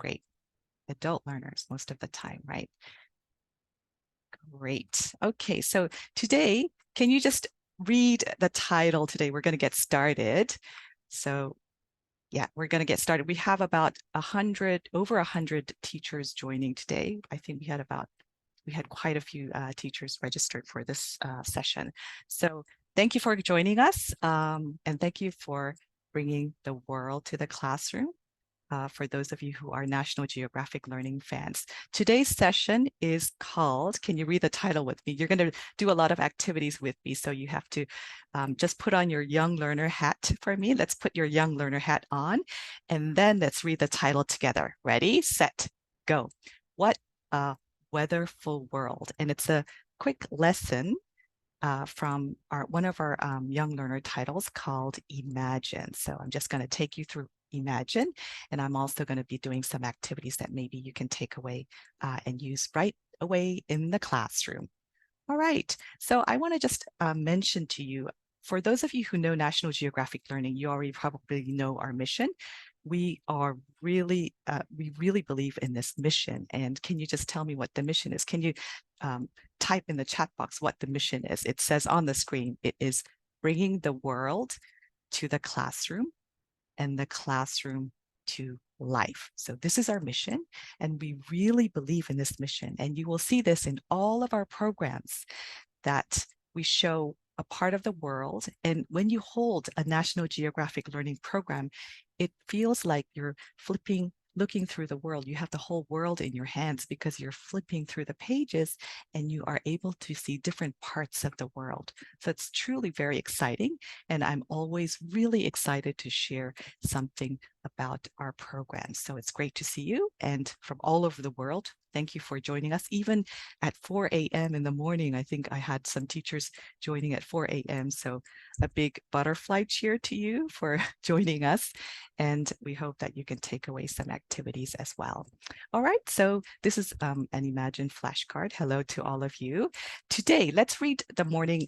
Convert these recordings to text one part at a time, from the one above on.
great. Adult learners most of the time, right? Great. Okay, so today, can you just read the title today? We're going to get started. So yeah, we're going to get started. We have about over 100 teachers joining today. I think we had quite a few teachers registered for this session. So thank you for joining us, and thank you for bringing the world to the classroom. For those of you who are National Geographic Learning fans. Today's session is called, can you read the title with me? You're going to do a lot of activities with me, so you have to just put on your young learner hat for me. Let's put your young learner hat on, and then let's read the title together. Ready, set, go. What a weatherful world. And it's a quick lesson from one of our young learner titles called Imagine. So I'm just going to take you through Imagine, and I'm also going to be doing some activities that maybe you can take away and use right away in the classroom. All right, so I want to just mention to you, for those of you who know National Geographic Learning, you already probably know our mission. We really believe in this mission. And can you just tell me what the mission is? Can you type in the chat box what the mission is? It says on the screen, it is bringing the world to the classroom and the classroom to life. So this is our mission, and we really believe in this mission. And you will see this in all of our programs, that we show a part of the world. And when you hold a National Geographic Learning program, it feels like you're looking through the world. You have the whole world in your hands because you're flipping through the pages and you are able to see different parts of the world. So it's truly very exciting. And I'm always really excited to share something about our program. So it's great to see you, and from all over the world. Thank you for joining us. Even at 4 a.m. in the morning, I think I had some teachers joining at 4 a.m. So a big butterfly cheer to you for joining us. And we hope that you can take away some activities as well. All right, so this is an Imagine flashcard. Hello to all of you. Today, let's read the morning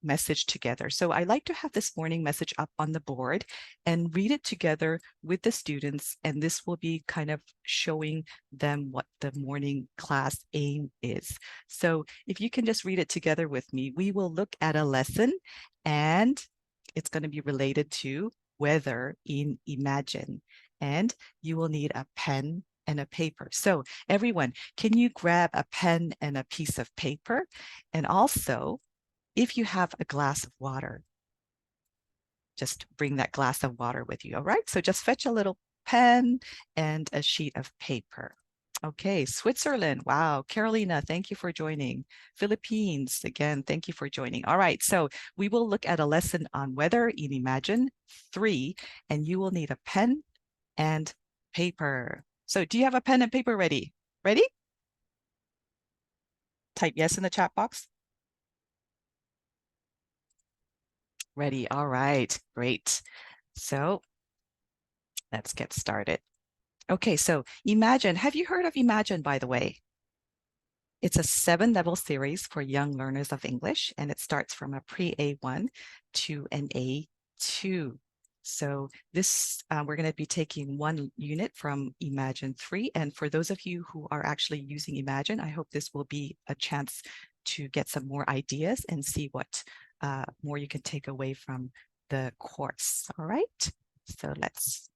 message together. So I like to have this morning message up on the board and read it together with the students. And this will be kind of showing them what the morning class aim is. So if you can just read it together with me, we will look at a lesson, and it's going to be related to weather in Imagine. And you will need a pen and a paper. So everyone, can you grab a pen and a piece of paper? And also, if you have a glass of water, just bring that glass of water with you. All right, so just fetch a little pen and a sheet of paper. Okay, Switzerland. Wow, Carolina, thank you for joining. Philippines, again, thank you for joining. All right, so we will look at a lesson on weather in Imagine 3, and you will need a pen and paper. So do you have a pen and paper ready? Ready? Type yes in the chat box. Ready. All right, great. So let's get started. Okay, so Imagine, have you heard of Imagine, by the way? It's a 7-level series for young learners of English, and it starts from a pre-A1 to an A2. So this, we're going to be taking one unit from Imagine 3. And for those of you who are actually using Imagine, I hope this will be a chance to get some more ideas and see what more you can take away from the course. All right, so let's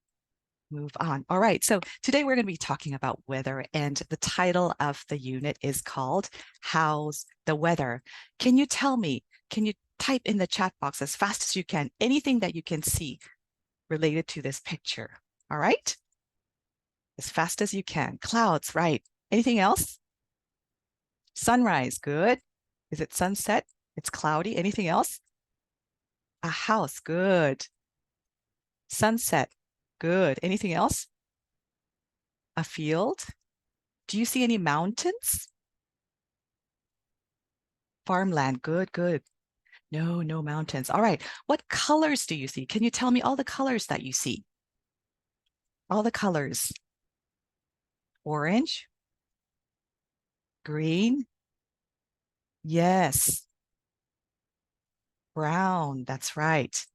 move on. All right, so today we're going to be talking about weather, and the title of the unit is called How's the Weather? Can you tell me, can you type in the chat box as fast as you can, anything that you can see related to this picture? All right, as fast as you can. Clouds, right. Anything else? Sunrise, good. Is it sunset? It's cloudy. Anything else? A house, good. Sunset, good. Anything else? A field. Do you see any mountains? Farmland, good, good. No, no mountains. All right, what colors do you see? Can you tell me all the colors that you see? All the colors. Orange, green, yes. Brown, that's right.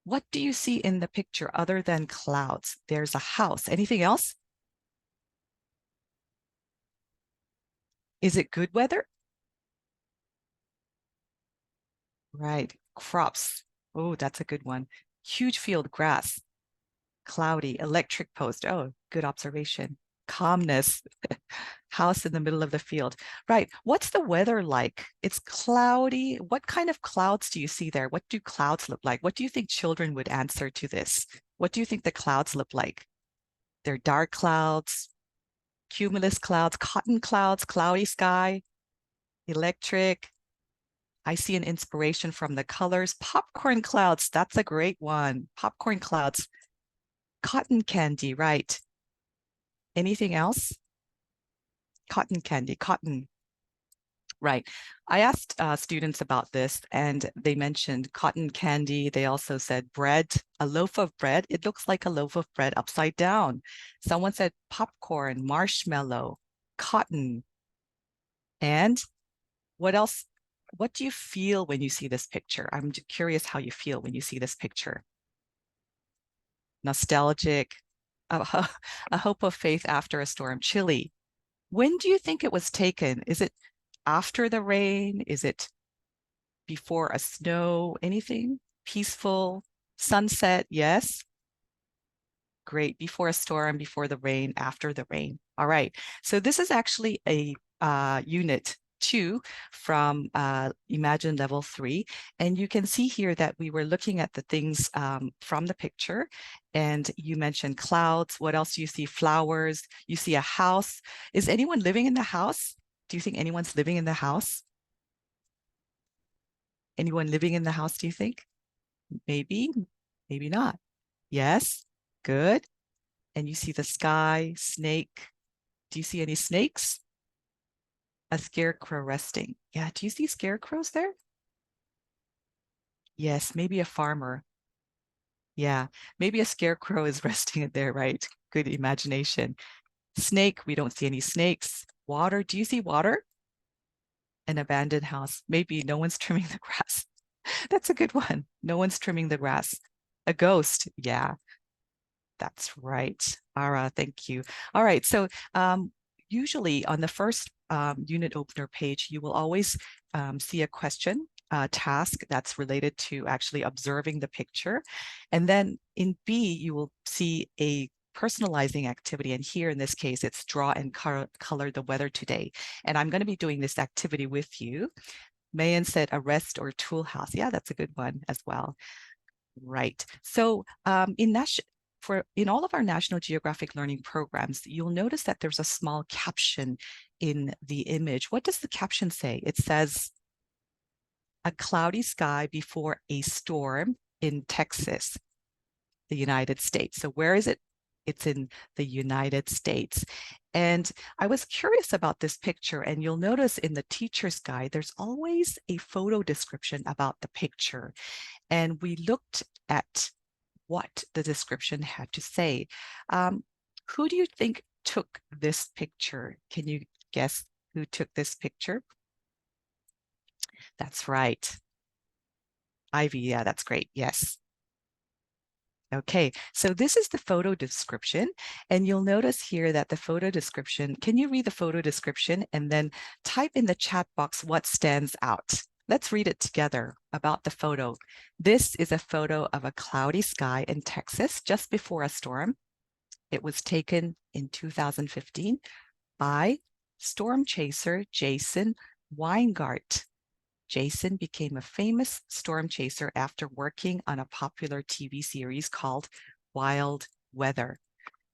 What do you see in the picture other than clouds? There's a house. Anything else? Is it good weather? Right. Crops. Oh, that's a good one. Huge field, grass, cloudy, electric post. Oh, good observation. Calmness, house in the middle of the field. Right. What's the weather like? It's cloudy. What kind of clouds do you see there? What do clouds look like? What do you think children would answer to this? What do you think the clouds look like? They're dark clouds, cumulus clouds, cotton clouds, cloudy sky, electric. I see an inspiration from the colors. Popcorn clouds, that's a great one. Popcorn clouds. Cotton candy, right. Anything else? Cotton candy, cotton, right. I asked students about this and they mentioned cotton candy. They also said bread, a loaf of bread. It looks like a loaf of bread upside down. Someone said popcorn, marshmallow, cotton. And what else? What do you feel when you see this picture? I'm curious how you feel when you see this picture. Nostalgic, a, a hope of faith after a storm, chilly. When do you think it was taken? Is it after the rain? Is it before a snow? Anything? Peaceful, sunset, yes. Great. Before a storm, before the rain, after the rain. All right. So this is actually a unit 2 from Imagine Level 3. And you can see here that we were looking at the things from the picture. And you mentioned clouds. What else do you see? Flowers. You see a house. Is anyone living in the house? Do you think anyone's living in the house? Anyone living in the house, do you think? Maybe, maybe not. Yes, good. And you see the sky, snake. Do you see any snakes? A scarecrow resting. Yeah, do you see scarecrows there? Yes, maybe a farmer. Yeah, maybe a scarecrow is resting there, right? Good imagination. Snake, we don't see any snakes. Water, do you see water? An abandoned house. Maybe no one's trimming the grass. That's a good one. No one's trimming the grass. A ghost. Yeah, that's right. Ara, thank you. All right, so usually on the first unit opener page, you will always see a question, task that's related to actually observing the picture. And then in B, you will see a personalizing activity. And here in this case, it's draw and color the weather today. And I'm going to be doing this activity with you. Mayan said a rest or tool house. Yeah, that's a good one as well. Right. So in all of our National Geographic learning programs, you'll notice that there's a small caption in the image. What does the caption say? It says, a cloudy sky before a storm in Texas, the United States. So where is it? It's in the United States. And I was curious about this picture, and you'll notice in the teacher's guide, there's always a photo description about the picture. And we looked at what the description had to say. Who do you think took this picture? Can you guess who took this picture? That's right. Ivy, yeah, that's great. Yes. Okay, so this is the photo description, and you'll notice here that the photo description, can you read the photo description and then type in the chat box what stands out? Let's read it together about the photo. This is a photo of a cloudy sky in Texas just before a storm. It was taken in 2015 by storm chaser Jason Weingart. Jason became a famous storm chaser after working on a popular TV series called Wild Weather.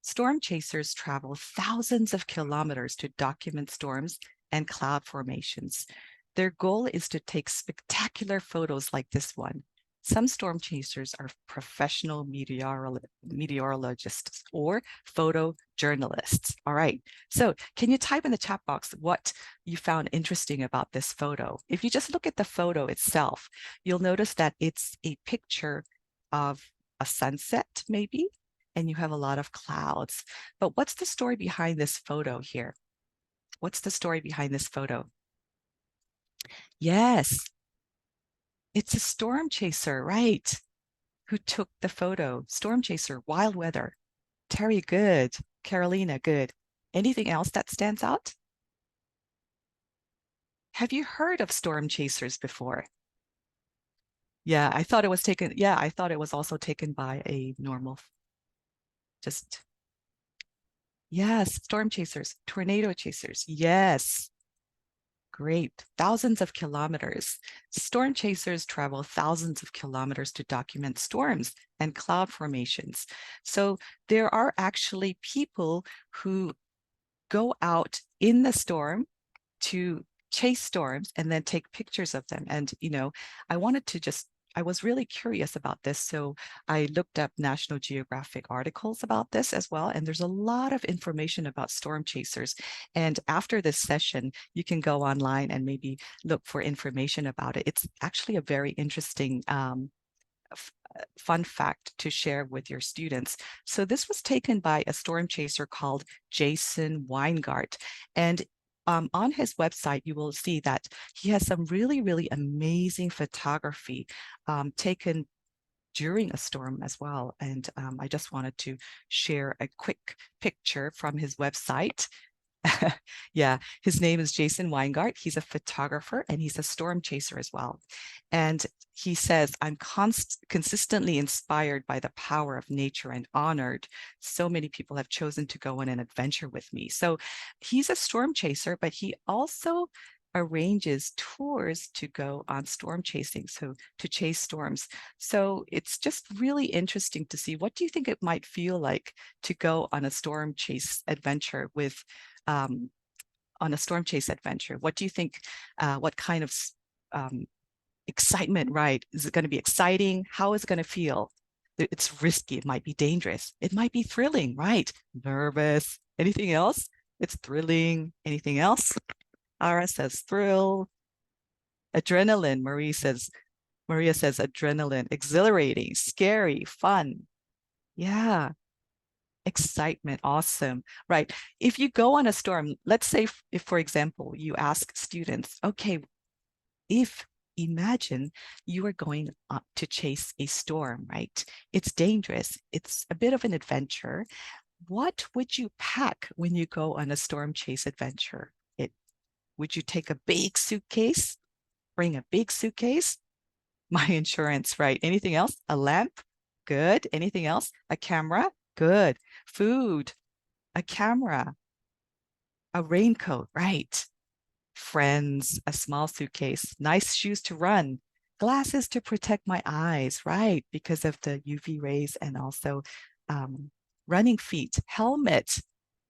Storm chasers travel thousands of kilometers to document storms and cloud formations. Their goal is to take spectacular photos like this one. Some storm chasers are professional meteorologists or photojournalists. All right, so can you type in the chat box what you found interesting about this photo? If you just look at the photo itself, you'll notice that it's a picture of a sunset, maybe, and you have a lot of clouds. But what's the story behind this photo here? What's the story behind this photo? Yes, it's a storm chaser, right? Who took the photo? Storm chaser, wild weather. Terry, good. Carolina, good. Anything else that stands out? Have you heard of storm chasers before? Yeah, I thought it was taken. Yeah, I thought it was also taken by a normal, just, yes, storm chasers, tornado chasers. Yes, great. Thousands of kilometers. Storm chasers travel thousands of kilometers to document storms and cloud formations. So there are actually people who go out in the storm to chase storms and then take pictures of them. And, I wanted to just, I was really curious about this. So I looked up National Geographic articles about this as well. And there's a lot of information about storm chasers. And after this session, you can go online and maybe look for information about it. It's actually a very interesting fun fact to share with your students. So this was taken by a storm chaser called Jason Weingart. And on his website, you will see that he has some really, really amazing photography taken during a storm as well. And I just wanted to share a quick picture from his website. Yeah, his name is Jason Weingart. He's a photographer and he's a storm chaser as well. And he says, I'm consistently inspired by the power of nature and honored. So many people have chosen to go on an adventure with me. So he's a storm chaser, but he also arranges tours to go on storm chasing, so to chase storms. So it's just really interesting to see, what do you think it might feel like to go on a storm chase adventure with on a storm chase adventure? What do you think? What kind of um, excitement, right? Is it going to be exciting? How is it going to feel? It's risky. It might be dangerous. It might be thrilling, right? Nervous. Anything else? It's thrilling. Anything else? Ara says thrill. Adrenaline. Maria says adrenaline. Exhilarating, scary, fun. Yeah. Excitement. Awesome. Right. If you go on a storm, let's say if, for example, you ask students, okay, if imagine you are going up to chase a storm, right? It's dangerous. It's a bit of an adventure. What would you pack when you go on a storm chase adventure? Would you take a big suitcase? Bring a big suitcase? My insurance, right? Anything else? A lamp? Good. Anything else? A camera? Good. Food? A camera? A raincoat, right? Friends, a small suitcase, nice shoes to run, glasses to protect my eyes, right? Because of the UV rays, and also running feet, helmet,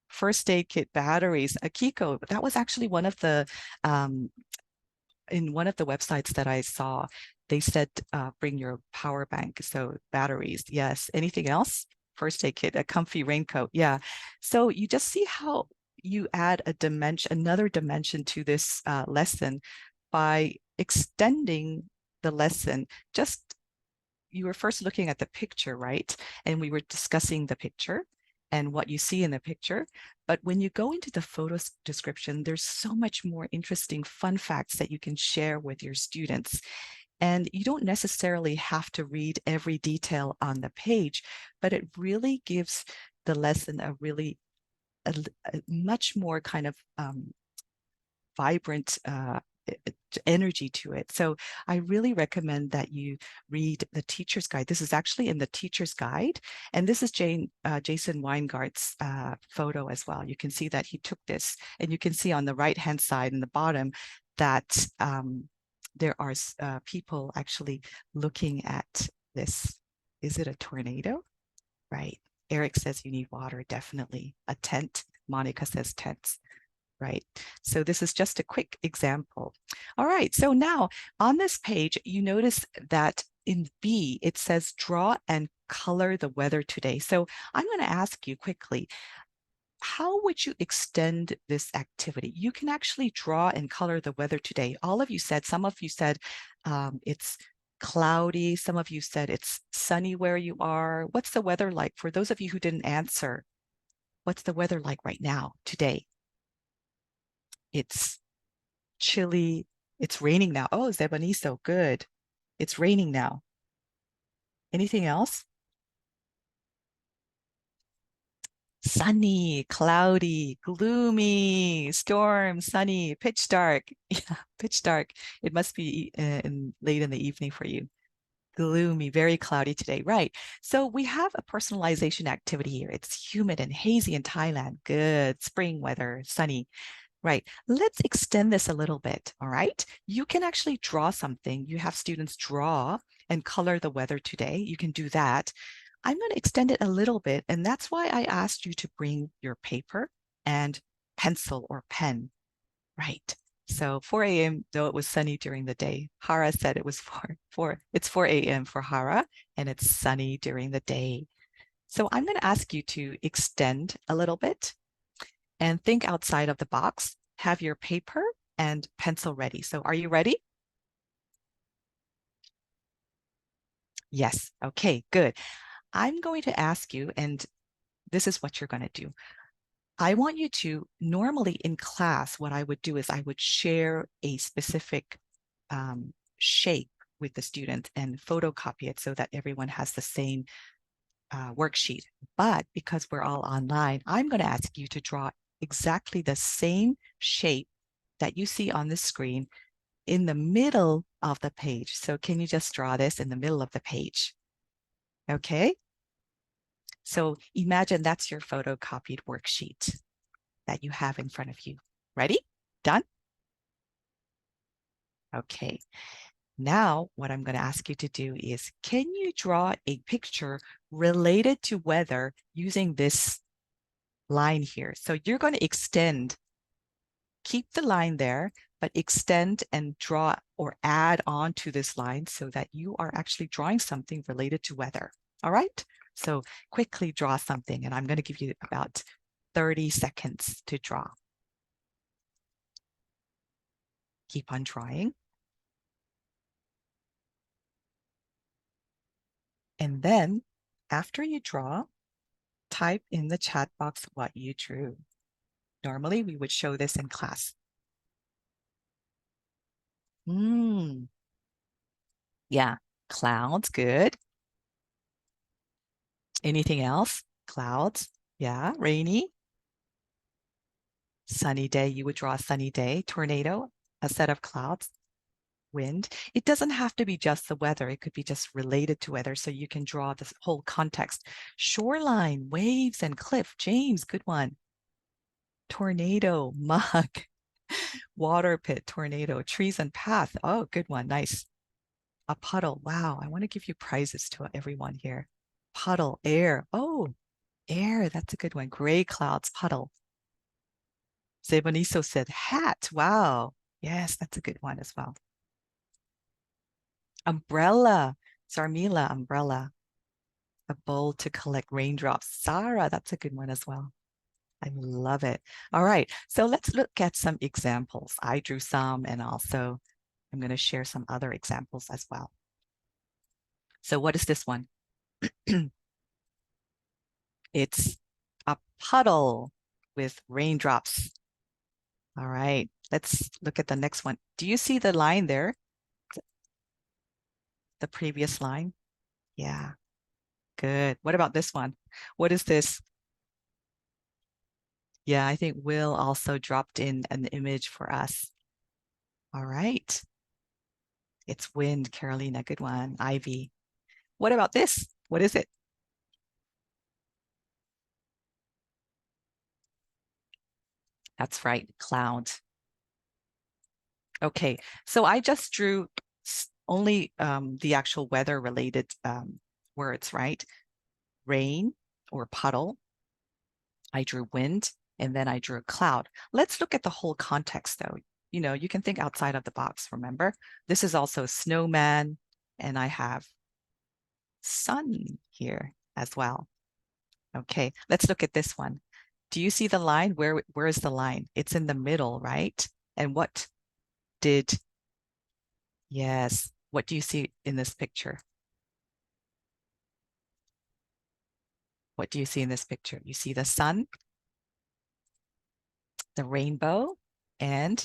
first aid kit, batteries, a Kiko. That was actually one of the in one of the websites that I saw, they said bring your power bank. So batteries, yes. Anything else? First aid kit, a comfy raincoat. Yeah. So you just see how you add a dimension, another dimension to this lesson by extending the lesson. Just, you were first looking at the picture, right? And we were discussing the picture and what you see in the picture. But when you go into the photo description, there's so much more interesting fun facts that you can share with your students. And you don't necessarily have to read every detail on the page, but it really gives the lesson a much more kind of vibrant energy to it. So I really recommend that you read the teacher's guide. This is actually in the teacher's guide. And this is Jason Weingart's photo as well. You can see that he took this, and you can see on the right-hand side in the bottom that there are people actually looking at this. Is it a tornado? Right. Eric says you need water, definitely. A tent. Monica says tents. Right. So this is just a quick example. All right. So now on this page, you notice that in B, it says draw and color the weather today. So I'm going to ask you quickly, how would you extend this activity? You can actually draw and color the weather today. All of you said, some of you said it's cloudy. Some of you said it's sunny where you are. What's the weather like? For those of you who didn't answer, what's the weather like right now, today? It's chilly. It's raining now. Oh, Zebaniso, good. It's raining now. Anything else? Sunny, cloudy, gloomy, storm, sunny, pitch dark. Yeah, pitch dark. It must be late in the evening for you. Gloomy, very cloudy today. Right. So we have a personalization activity here. It's humid and hazy in Thailand. Good. Spring weather, sunny. Right. Let's extend this a little bit. All right. You can actually draw something. You have students draw and color the weather today. You can do that. I'm going to extend it a little bit, and that's why I asked you to bring your paper and pencil or pen. Right. So 4 a.m., though it was sunny during the day, Hara said it was it's 4 a.m. for Hara, and it's sunny during the day. So I'm going to ask you to extend a little bit and think outside of the box. Have your paper and pencil ready. So are you ready? Yes. Okay, good. I'm going to ask you, and this is what you're going to do. I want you to, normally in class, what I would do is I would share a specific shape with the student and photocopy it so that everyone has the same worksheet. But because we're all online, I'm going to ask you to draw exactly the same shape that you see on the screen in the middle of the page. So can you just draw this in the middle of the page? Okay. So imagine that's your photocopied worksheet that you have in front of you. Ready? Done? Okay. Now, what I'm going to ask you to do is, can you draw a picture related to weather using this line here? So you're going to extend, keep the line there, but extend and draw or add on to this line so that you are actually drawing something related to weather. All right? So quickly draw something, and I'm going to give you about 30 seconds to draw. Keep on drawing. And then after you draw, type in the chat box what you drew. Normally, we would show this in class. Yeah, clouds, good. Anything else? Clouds, yeah, rainy. Sunny day, you would draw a sunny day. Tornado, a set of clouds. Wind. It doesn't have to be just the weather. It could be just related to weather, so you can draw this whole context. Shoreline, waves, and cliff. James, good one. Tornado, mug. Water pit, tornado, trees and path. Oh, good one. Nice. A puddle. Wow. I want to give you prizes to everyone here. Puddle, air. Oh, air. That's a good one. Gray clouds, puddle. Seboniso said hat. Wow. Yes, that's a good one as well. Umbrella. Zarmila, umbrella. A bowl to collect raindrops. Sarah, that's a good one as well. I love it. All right. So let's look at some examples. I drew some, and also I'm going to share some other examples as well. So what is this one? It's a puddle with raindrops. All right, let's look at the next one. Do you see the line there? The previous line? Yeah, good. What about this one? What is this? Yeah, I think Will also dropped in an image for us. All right. It's wind, Carolina, good one. Ivy. What about this? What is it? That's right, cloud. Okay, so I just drew only the actual weather related words, right? Rain or puddle. I drew wind, and then I drew a cloud. Let's look at the whole context though. You know, you can think outside of the box, remember? This is also snowman, and I have sun here as well. Okay, let's look at this one. Do you see the line? Where is the line? It's in the middle, right? And what did, yes, what do you see in this picture? What do you see in this picture? You see the sun, the rainbow, and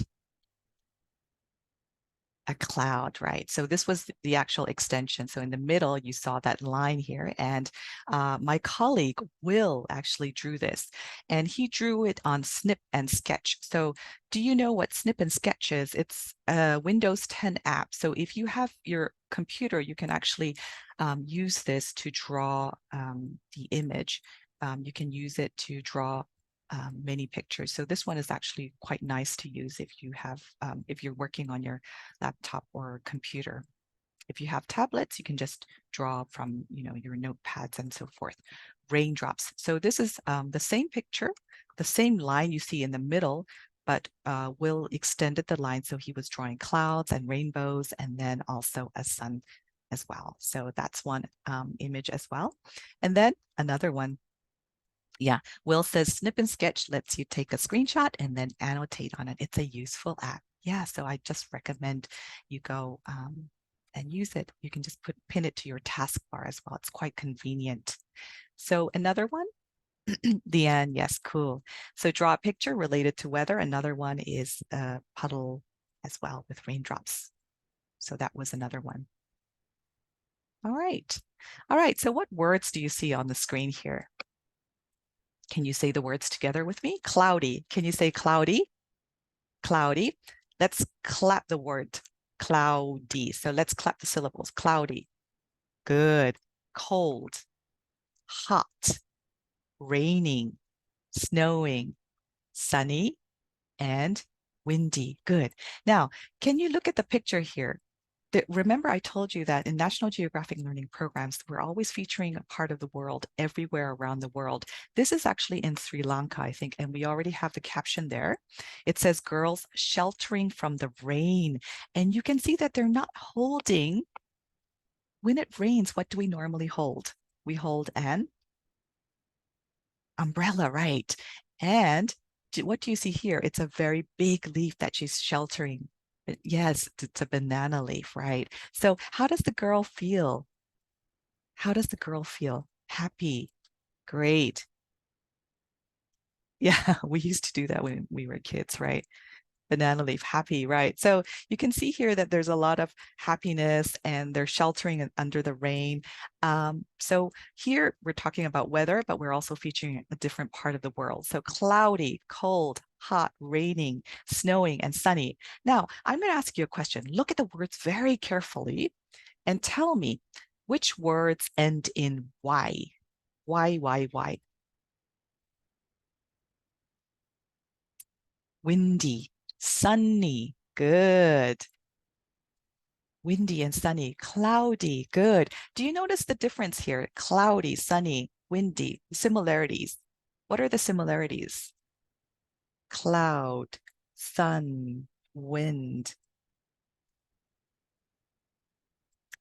A cloud, right? So this was the actual extension. So in the middle, you saw that line here. And my colleague, Will, actually drew this. And he drew it on Snip and Sketch. So do you know what Snip and Sketch is? It's a Windows 10 app. So if you have your computer, you can actually use this to draw the image. You can use it to draw many pictures. So this one is actually quite nice to use if you're working on your laptop or computer. If you have tablets, you can just draw from your notepads and so forth. Raindrops. So this is the same picture, the same line you see in the middle, but Will extended the line, so he was drawing clouds and rainbows, and then also a sun as well. So that's one image as well. And then another one. Yeah, Will says Snip and Sketch lets you take a screenshot and then annotate on it. It's a useful app. Yeah, so I just recommend you go and use it. You can just pin it to your taskbar as well. It's quite convenient. So another one, the end. Yes, cool. So draw a picture related to weather. Another one is a puddle as well with raindrops. So that was another one. All right. All right. So what words do you see on the screen here? Can you say the words together with me? Cloudy. Can you say cloudy? Cloudy. Let's clap the word cloudy. So let's clap the syllables. Cloudy. Good. Cold. Hot. Raining. Snowing. Sunny. And windy. Good. Now, can you look at the picture here? Remember, I told you that in National Geographic learning programs, we're always featuring a part of the world everywhere around the world. This is actually in Sri Lanka, I think, and we already have the caption there. It says girls sheltering from the rain. And you can see that they're not holding. When it rains, what do we normally hold? We hold an umbrella, right? And what do you see here? It's a very big leaf that she's sheltering. Yes, it's a banana leaf, right? So how does the girl feel? How does the girl feel? Happy. Great. Yeah, we used to do that when we were kids, right? Banana leaf, happy, right? So you can see here that there's a lot of happiness and they're sheltering under the rain. So here we're talking about weather, but we're also featuring a different part of the world. So cloudy, cold, hot, raining, snowing, and sunny. Now, I'm going to ask you a question. Look at the words very carefully and tell me which words end in Y. Y. Windy, sunny, good. Windy and sunny, cloudy, good. Do you notice the difference here? Cloudy, sunny, windy, similarities. What are the similarities? Cloud, sun, wind.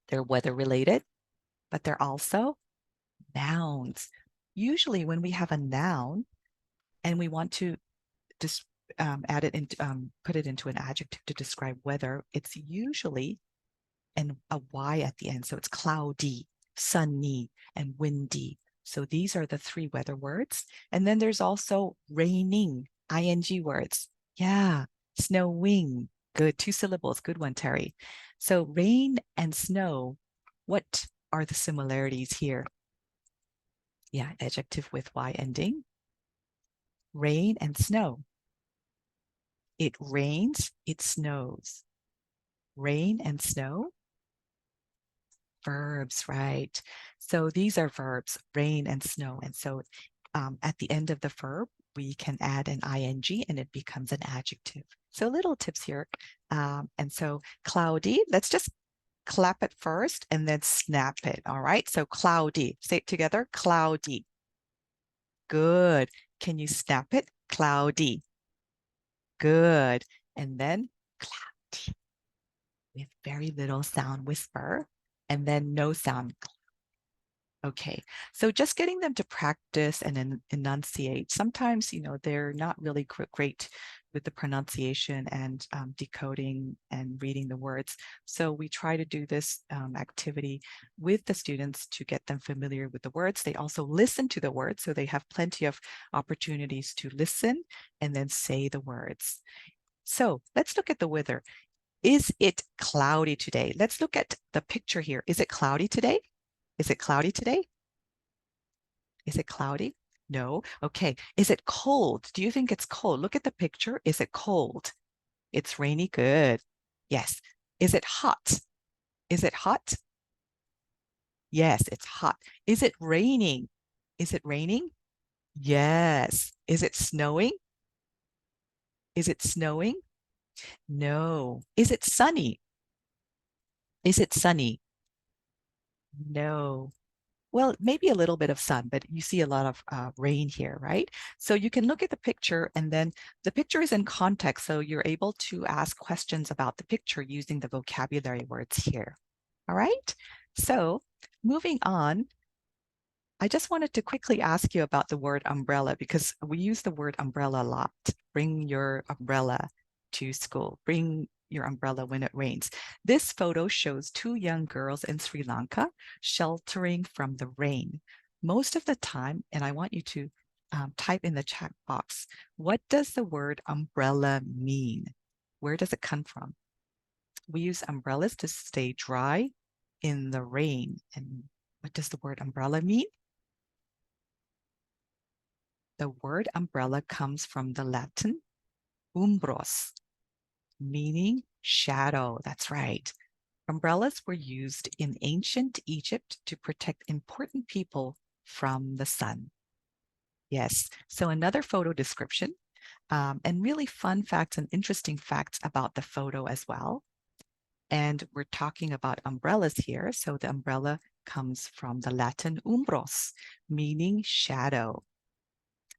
They're weather related, but they're also nouns. Usually when we have a noun and we want to just add it into, put it into an adjective to describe weather, it's usually and a Y at the end. So it's cloudy, sunny, and windy. So these are the three weather words. And then there's also raining, ing words. Yeah, snowing. Good, 2 syllables. Good one, Terry. So rain and snow, what are the similarities here? Yeah, adjective with Y ending. Rain and snow. It rains, it snows. Rain and snow, verbs, right? So these are verbs, rain and snow. And so at the end of the verb, we can add an ing and it becomes an adjective. So little tips here. And so cloudy, let's just clap it first and then snap it. All right. So cloudy, say it together, cloudy. Good. Can you snap it? Cloudy. Good. And then cloudy with very little sound, whisper, and then no sound. Okay, so just getting them to practice and enunciate. Sometimes, they're not really great with the pronunciation and decoding and reading the words. So we try to do this activity with the students to get them familiar with the words. They also listen to the words, so they have plenty of opportunities to listen and then say the words. So let's look at the weather. Is it cloudy today? Let's look at the picture here. Is it cloudy today? Is it cloudy today? Is it cloudy? No. Okay. Is it cold? Do you think it's cold? Look at the picture. Is it cold? It's rainy. Good. Yes. Is it hot? Is it hot? Yes, it's hot. Is it raining? Is it raining? Yes. Is it snowing? Is it snowing? No. Is it sunny? Is it sunny? No. Well, maybe a little bit of sun, but you see a lot of rain here, right? So you can look at the picture and then the picture is in context. So you're able to ask questions about the picture using the vocabulary words here. All right. So moving on, I just wanted to quickly ask you about the word umbrella because we use the word umbrella a lot. Bring your umbrella to school. Bring your umbrella when it rains. This photo shows two young girls in Sri Lanka sheltering from the rain. Most of the time, and I want you to type in the chat box, what does the word umbrella mean? Where does it come from? We use umbrellas to stay dry in the rain. And what does the word umbrella mean? The word umbrella comes from the Latin umbros, meaning shadow. That's right. Umbrellas were used in ancient Egypt to protect important people from the sun. Yes. So another photo description and really fun facts and interesting facts about the photo as well. And we're talking about umbrellas here. So the umbrella comes from the Latin umbros, meaning shadow.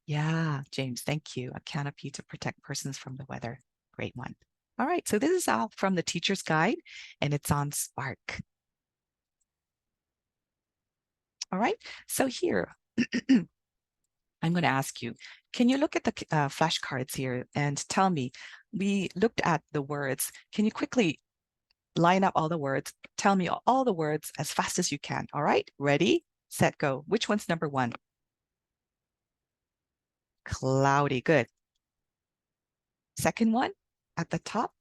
Yeah, James, thank you. A canopy to protect persons from the weather. Great one. All right, so this is all from the teacher's guide and it's on Spark. All right, so here, I'm going to ask you, can you look at the flashcards here and tell me, we looked at the words. Can you quickly line up all the words? Tell me all the words as fast as you can. All right, ready, set, go. Which one's number one? Cloudy, good. Second one at the top,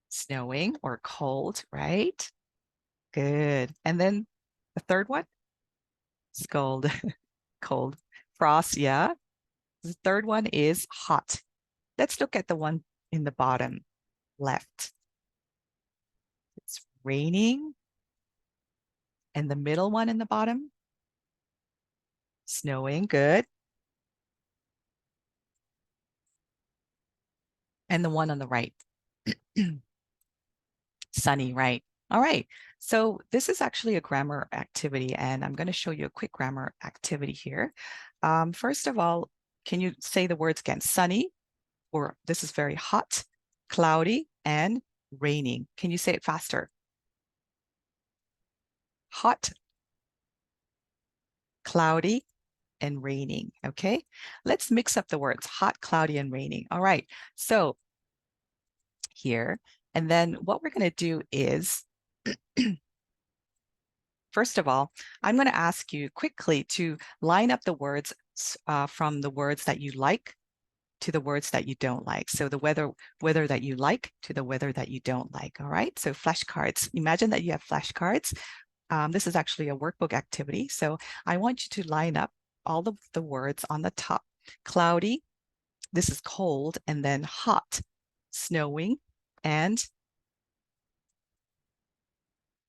snowing or cold, right? Good. And then the third one, scold, cold. Frost, yeah. The third one is hot. Let's look at the one in the bottom left. It's raining. And the middle one in the bottom, snowing, good. And the one on the right, sunny, right? All right. So this is actually a grammar activity, and I'm going to show you a quick grammar activity here. First of all, can you say the words again? Sunny, or this is very hot, cloudy, and raining. Can you say it faster? Hot, cloudy, and raining. Okay, let's mix up the words hot, cloudy, and raining. All right, so here, and then what we're going to do is, first of all, I'm going to ask you quickly to line up the words from the words that you like to the words that you don't like. So the weather that you like to the weather that you don't like. All right. So flashcards. Imagine that you have flashcards. This is actually a workbook activity. So I want you to line up all the words on the top. Cloudy, this is cold, and then hot, snowing, and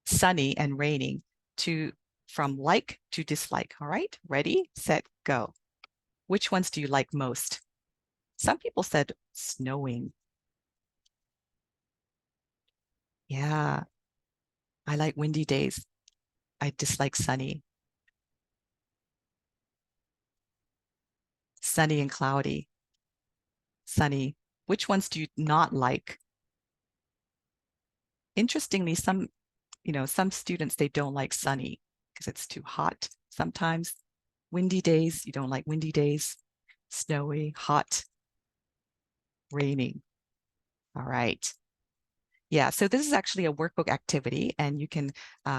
sunny and raining to from like to dislike. All right. Ready, set, go. Which ones do you like most? Some people said snowing. Yeah, I like windy days. I dislike sunny. Sunny and cloudy. Sunny. Which ones do you not like? Interestingly, some students, they don't like sunny because it's too hot. Sometimes windy days, you don't like windy days. Snowy, hot, raining. All right. Yeah, so this is actually a workbook activity, and you can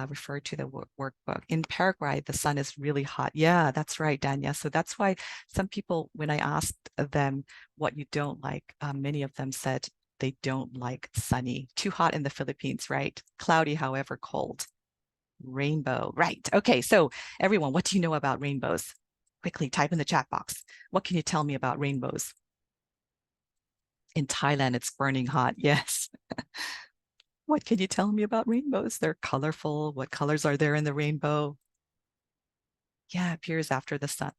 refer to the workbook. In Paraguay, the sun is really hot. Yeah, that's right, Danya. So that's why some people, when I asked them what you don't like, many of them said they don't like sunny. Too hot in the Philippines, right? Cloudy, however, cold. Rainbow, right. Okay, so everyone, what do you know about rainbows? Quickly type in the chat box. What can you tell me about rainbows? In Thailand, it's burning hot. Yes. What can you tell me about rainbows? They're colorful. What colors are there in the rainbow? Yeah, appears after the sun,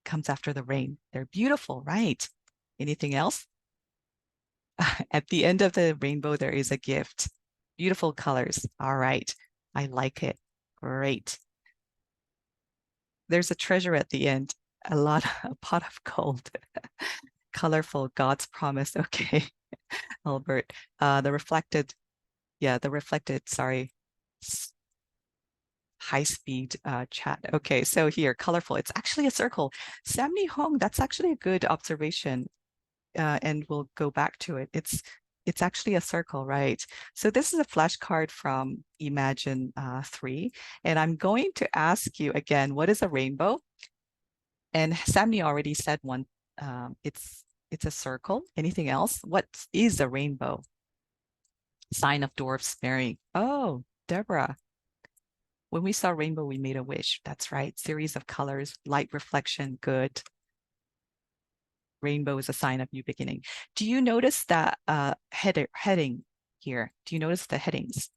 comes after the rain. They're beautiful, right? Anything else? At the end of the rainbow, there is a gift. Beautiful colors. All right. I like it. Great. There's a treasure at the end. A pot of gold. Colorful, God's promise. Okay, Albert. The reflected, yeah, the reflected, sorry, high speed chat. Okay, so here, colorful. It's actually a circle. Samni Hong, that's actually a good observation. And we'll go back to it. It's actually a circle, right? So this is a flashcard from Imagine 3. And I'm going to ask you again, what is a rainbow? And Samni already said one. It's a circle. Anything else? What is a rainbow? Sign of dwarfs marrying. Oh, Deborah. When we saw rainbow, we made a wish. That's right. Series of colors, light reflection, good. Rainbow is a sign of new beginning. Do you notice that heading here? Do you notice the headings?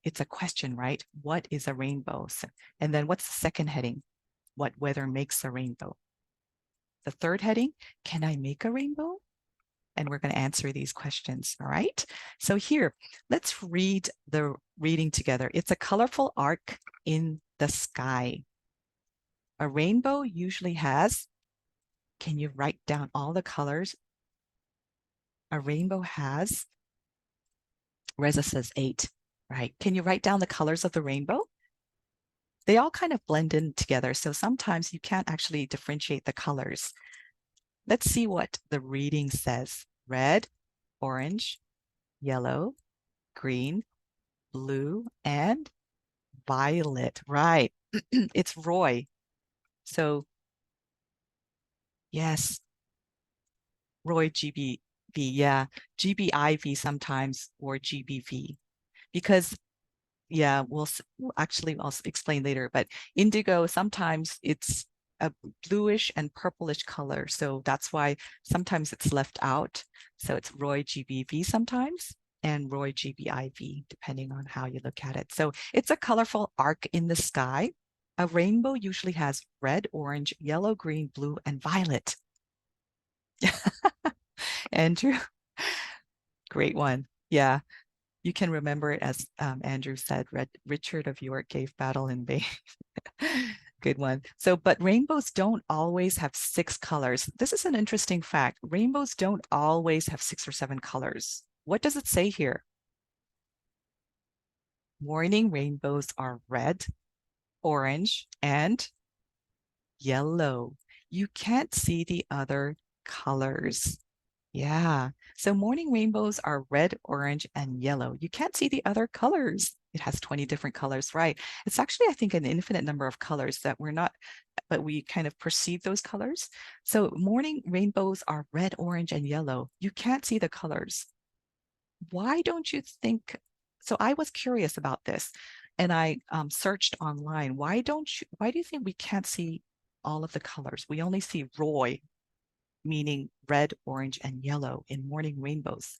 It's a question, right? What is a rainbow? So, and then what's the second heading? What weather makes a rainbow? The third heading, can I make a rainbow? And we're going to answer these questions, all right? So here, let's read the reading together. It's a colorful arc in the sky. A rainbow usually has, can you write down all the colors? A rainbow has, Reza says 8, right? Can you write down the colors of the rainbow? They all kind of blend in together, so sometimes you can't actually differentiate the colors. Let's see what the reading says. Red, orange, yellow, green, blue, and violet. Right. It's Roy. So yes, Roy GBV. Yeah, GBIV sometimes or GBV because yeah, actually I'll explain later, but indigo sometimes it's a bluish and purplish color. So that's why sometimes it's left out. So it's Roy GBV sometimes and Roy GBIV, depending on how you look at it. So it's a colorful arc in the sky. A rainbow usually has red, orange, yellow, green, blue, and violet. Andrew, great one. Yeah, you can remember it as Andrew said, Richard of York gave battle in vain. Good one. So, but rainbows don't always have 6 colors. This is an interesting fact. Rainbows don't always have 6 or 7 colors. What does it say here? Morning rainbows are red, orange, and yellow. You can't see the other colors. Yeah. So morning rainbows are red, orange, and yellow. You can't see the other colors. It has 20 different colors, right? It's actually, I think, an infinite number of colors that we're not, but we kind of perceive those colors. So morning rainbows are red, orange, and yellow. You can't see the colors. Why don't you think? So I was curious about this and I searched online. Why do you think we can't see all of the colors? We only see Roy, meaning red, orange, and yellow in morning rainbows.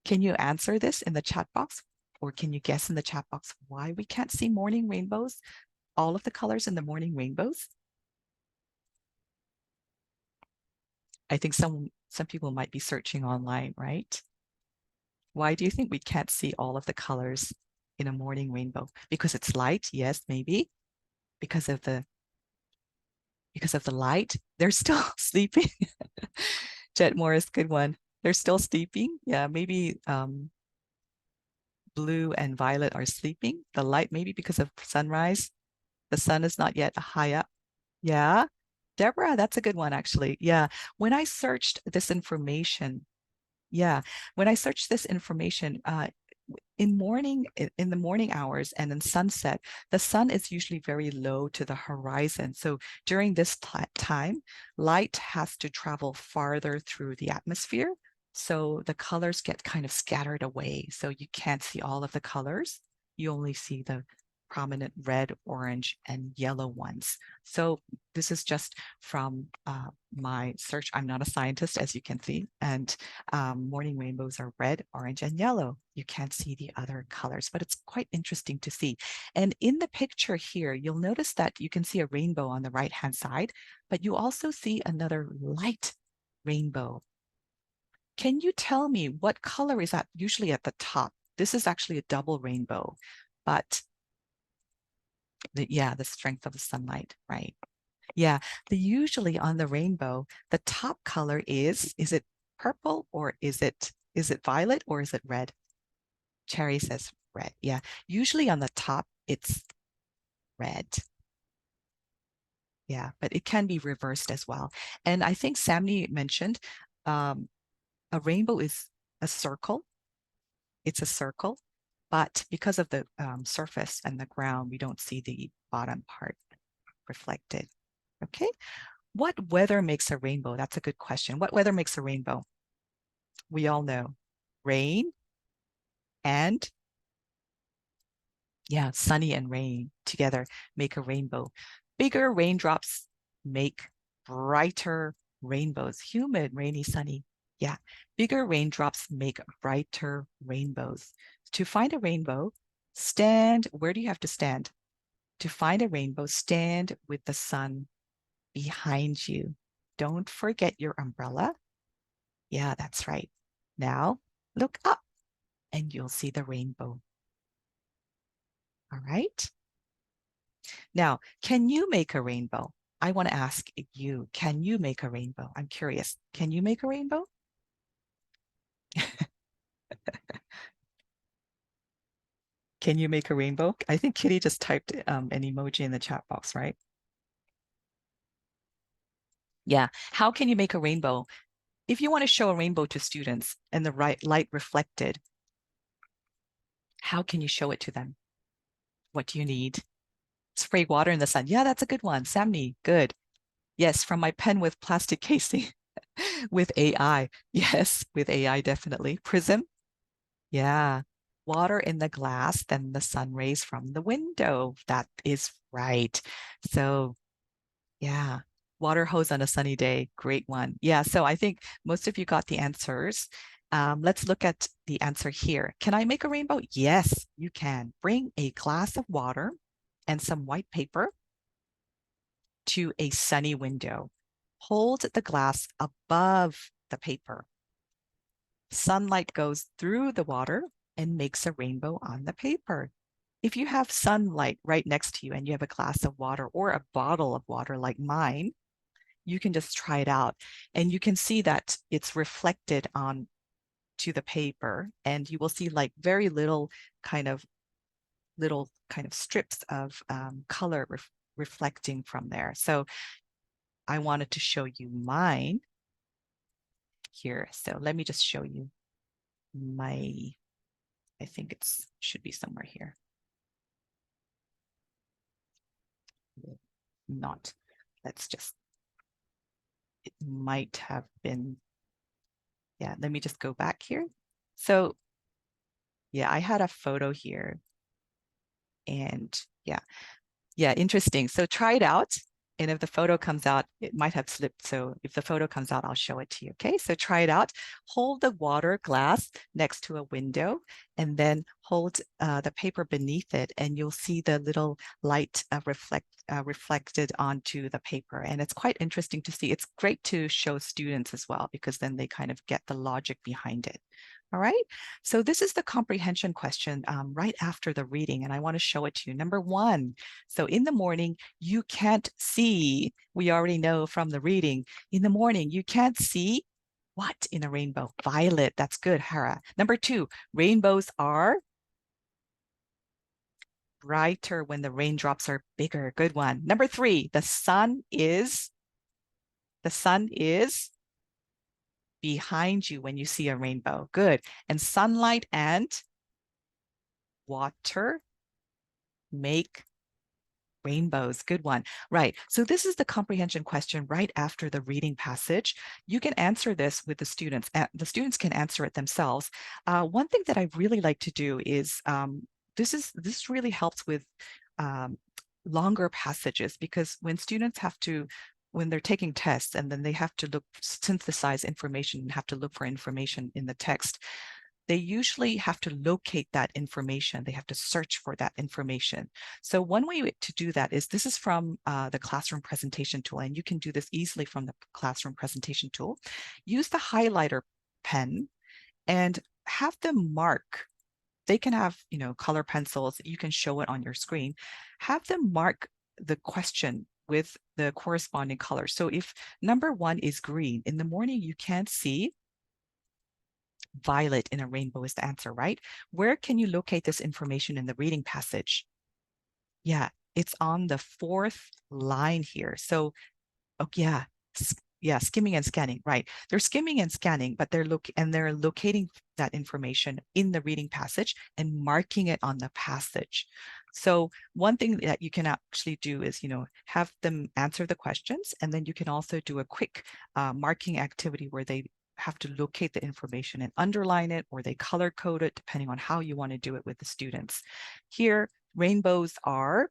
Can you answer this in the chat box? Or can you guess in the chat box why we can't see morning rainbows, all of the colors in the morning rainbows? I think some people might be searching online, right? Why do you think we can't see all of the colors in a morning rainbow? Because it's light? Yes, maybe. Because of the light, they're still sleeping. Jet Morris, good one. They're still sleeping. Yeah, maybe blue and violet are sleeping. The light, maybe because of sunrise. The sun is not yet high up. Yeah. Deborah, that's a good one, actually. Yeah. When I searched this information, Yeah. When I searched this information, in the morning hours and in sunset, the sun is usually very low to the horizon. So during this time, light has to travel farther through the atmosphere. So the colors get kind of scattered away. So you can't see all of the colors. You only see the prominent red, orange, and yellow ones. So this is just from my search. I'm not a scientist, as you can see, and morning rainbows are red, orange, and yellow. You can't see the other colors, but it's quite interesting to see. And in the picture here, you'll notice that you can see a rainbow on the right-hand side, but you also see another light rainbow. Can you tell me what color is that usually at the top? This is actually a double rainbow, but yeah, the strength of the sunlight, right? Yeah, usually on the rainbow, the top color is it purple or is it violet or is it red? Cherry says red. Yeah, usually on the top it's red. Yeah, but it can be reversed as well. And I think Sammy mentioned um, a rainbow is a circle. It's a circle, but because of the surface and the ground, we don't see the bottom part reflected. Okay. What weather makes a rainbow? That's a good question. What weather makes a rainbow? We all know rain and yeah, sunny and rain together make a rainbow. Bigger raindrops make brighter rainbows. Humid, rainy, sunny. Yeah, bigger raindrops make brighter rainbows. To find a rainbow, where do you have to stand? To find a rainbow, stand with the sun behind you. Don't forget your umbrella. Yeah, that's right. Now look up and you'll see the rainbow. All right. Now, can you make a rainbow? I want to ask you, can you make a rainbow? I'm curious. Can you make a rainbow? Can you make a rainbow? I think Kitty just typed an emoji in the chat box, right? Yeah. How can you make a rainbow? If you want to show a rainbow to students and the right light reflected, how can you show it to them? What do you need? Spray water in the sun. Yeah, that's a good one. Samni, good. Yes, from my pen with plastic casing with AI. Yes, with AI, definitely. Prism. Yeah. Water in the glass, then the sun rays from the window. That is right. So, yeah. Water hose on a sunny day. Great one. Yeah. So I think most of you got the answers. Let's look at the answer here. Can I make a rainbow? Yes, you can. Bring a glass of water and some white paper to a sunny window. Hold the glass above the paper. Sunlight goes through the water and makes a rainbow on the paper. If you have sunlight right next to you and you have a glass of water or a bottle of water like mine, you can just try it out. And you can see that it's reflected on to the paper, and you will see like very kind of little kind of strips of color reflecting from there. So I wanted to show you mine here. So let me just show you my, I think it's should be somewhere here. Not, let's just, it might have been, yeah, let me just go back here. So yeah, I had a photo here and yeah, interesting. So try it out. And if the photo comes out, it might have slipped. So if the photo comes out, I'll show it to you. Okay, so try it out. Hold the water glass next to a window and then hold the paper beneath it and you'll see the little light reflected onto the paper. And it's quite interesting to see. It's great to show students as well because then they kind of get the logic behind it. All right, so this is the comprehension question right after the reading, and I want to show it to you. Number one, so in the morning, you can't see, we already know from the reading, in the morning, you can't see what in a rainbow? Violet, that's good, Hara. Number two, rainbows are brighter when the raindrops are bigger. Good one. Number three, the sun is behind you when you see a rainbow. Good. And sunlight and water make rainbows. Good one. Right. So this is the comprehension question right after the reading passage. You can answer this with the students. The students can answer it themselves. One thing that I really like to do is this really helps with um, longer passages, because when they're taking tests and then they have to synthesize information and have to look for information in the text, they usually have to locate that information. They have to search for that information. So one way to do that is, this is from the classroom presentation tool, and you can do this easily from the classroom presentation tool. Use the highlighter pen and have them mark. They can have, color pencils. You can show it on your screen. Have them mark the question with the corresponding color. So if number 1 is green, in the morning you can't see violet in a rainbow is the answer, right? Where can you locate this information in the reading passage? Yeah, it's on the 4th line here. So, oh yeah, skimming and scanning, right? They're skimming and scanning, but they're locating that information in the reading passage and marking it on the passage. So one thing that you can actually do is, have them answer the questions, and then you can also do a quick marking activity where they have to locate the information and underline it, or they color code it, depending on how you want to do it with the students. Here, rainbows are,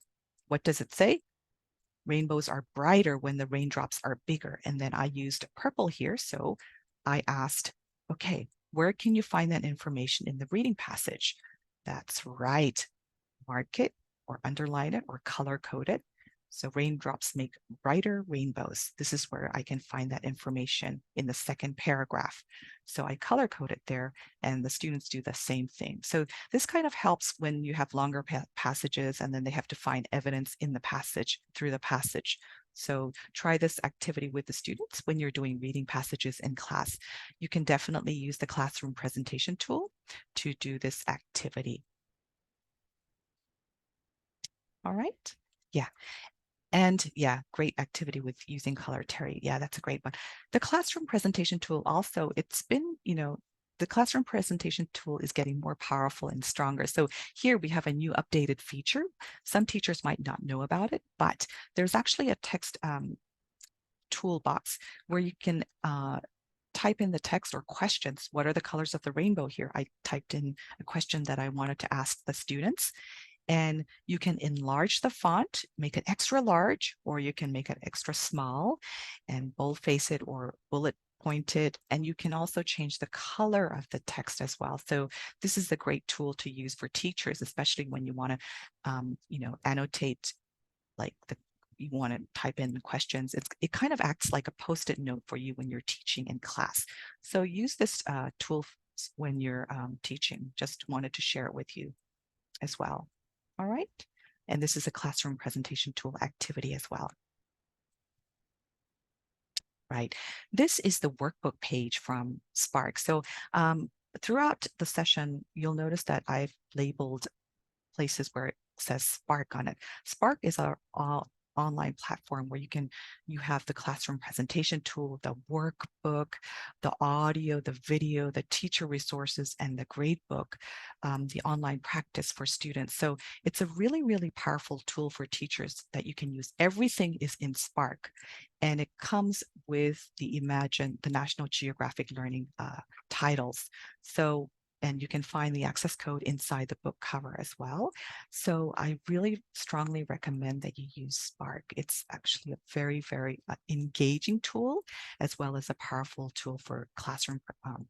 what does it say? Rainbows are brighter when the raindrops are bigger. And then I used purple here. So I asked, okay, where can you find that information in the reading passage? That's right. Mark it or underline it or color code it. So raindrops make brighter rainbows. This is where I can find that information in the second paragraph. So I color code it there, and the students do the same thing. So this kind of helps when you have longer passages and then they have to find evidence in the passage, through the passage. So try this activity with the students when you're doing reading passages in class. You can definitely use the classroom presentation tool to do this activity. All right. Yeah. And yeah, great activity with using color, Terry. Yeah, that's a great one. The classroom presentation tool also, it's been, the classroom presentation tool is getting more powerful and stronger. So here we have a new updated feature. Some teachers might not know about it, but there's actually a text toolbox where you can type in the text or questions. What are the colors of the rainbow here? I typed in a question that I wanted to ask the students. And you can enlarge the font, make it extra large, or you can make it extra small and boldface it or bullet point it. And you can also change the color of the text as well. So this is a great tool to use for teachers, especially when you want to, annotate, like you want to type in the questions. It kind of acts like a post-it note for you when you're teaching in class. So use this tool when you're teaching. Just wanted to share it with you as well. All right. And this is a classroom presentation tool activity as well. Right. This is the workbook page from Spark. So throughout the session, you'll notice that I've labeled places where it says Spark on it. Spark is our online platform where you have the classroom presentation tool, the workbook, the audio, the video, the teacher resources, and the gradebook, the online practice for students. So it's a really, really powerful tool for teachers that you can use. Everything is in Spark, and it comes with the National Geographic Learning titles. So and you can find the access code inside the book cover as well. So I really strongly recommend that you use Spark. It's actually a very, very engaging tool, as well as a powerful tool for classroom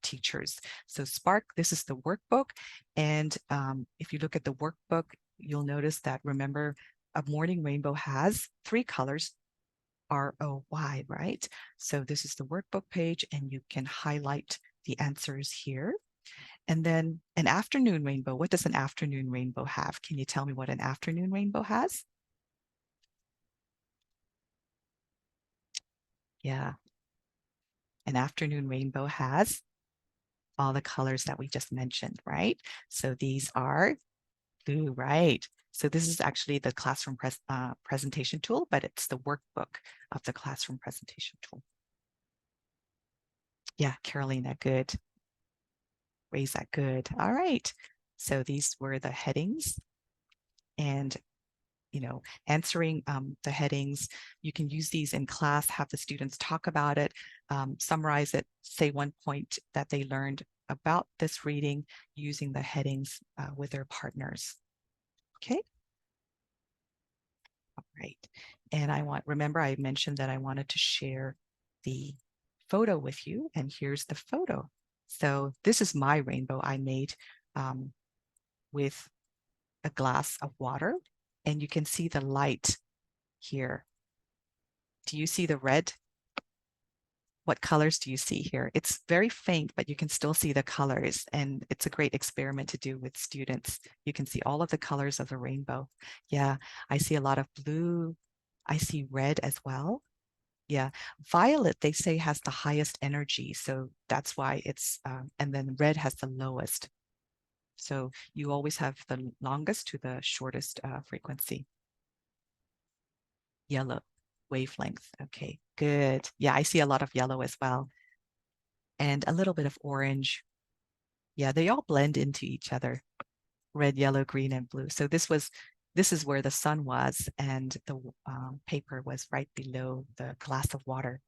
teachers. So Spark, this is the workbook. And if you look at the workbook, you'll notice that, remember, a morning rainbow has 3 colors, ROY, right? So this is the workbook page, and you can highlight the answers here. And then an afternoon rainbow. What does an afternoon rainbow have? Can you tell me what an afternoon rainbow has? Yeah. An afternoon rainbow has all the colors that we just mentioned, right? So these are blue, right? So this is actually the classroom presentation tool, but it's the workbook of the classroom presentation tool. Yeah, Carolina, good. Raise that, good. All right. So these were the headings, and answering the headings. You can use these in class, have the students talk about it, summarize it, say one point that they learned about this reading using the headings with their partners. Okay. All right. And remember I mentioned that I wanted to share the photo with you, and here's the photo. So this is my rainbow I made with a glass of water, and you can see the light here. Do you see the red? What colors do you see here? It's very faint, but you can still see the colors, and it's a great experiment to do with students. You can see all of the colors of the rainbow. Yeah, I see a lot of blue. I see red as well. Yeah, violet, they say, has the highest energy, so that's why it's, and then red has the lowest. So you always have the longest to the shortest frequency. Yellow wavelength. Okay, good. Yeah, I see a lot of yellow as well, and a little bit of orange. Yeah, they all blend into each other. Red, yellow, green, and blue. So this is where the sun was, and the paper was right below the glass of water.